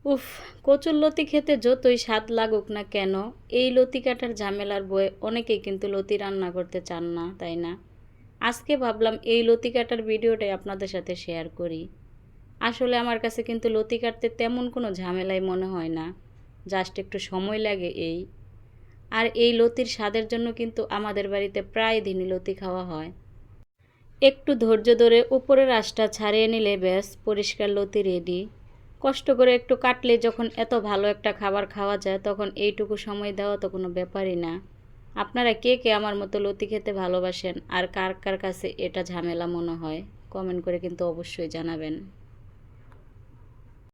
উফ, কচুরলতি খেতে যতই স্বাদ লাগুক না কেন, এই লতি কাটার ঝামেলার বয়ে অনেকেই কিন্তু লতি রান্না করতে চান না, তাই না? আজকে ভাবলাম এই লতি কাটার ভিডিওটাই আপনাদের সাথে শেয়ার করি। আসলে আমার কাছে কিন্তু লতি কাটতে তেমন কোনো ঝামেলাই মনে হয় না, জাস্ট একটু সময় লাগে এই। আর এই লতির স্বাদের জন্য কিন্তু আমাদের বাড়িতে প্রায় দিনই লতি খাওয়া হয়। একটু ধৈর্য ধরে উপরের আঁশটা ছাড়িয়ে নিলে ব্যাস পরিষ্কার লতি রেডি। কষ্ট করে একটু কাটলে যখন এত ভালো একটা খাবার খাওয়া যায় তখন এইটুকু সময় দেওয়া তো কোনো ব্যাপারই না। আপনারা কে কে আমার মতো লতি খেতে ভালোবাসেন আর কার কার কাছে এটা ঝামেলা মনে হয়, কমেন্ট করে কিন্তু অবশ্যই জানাবেন।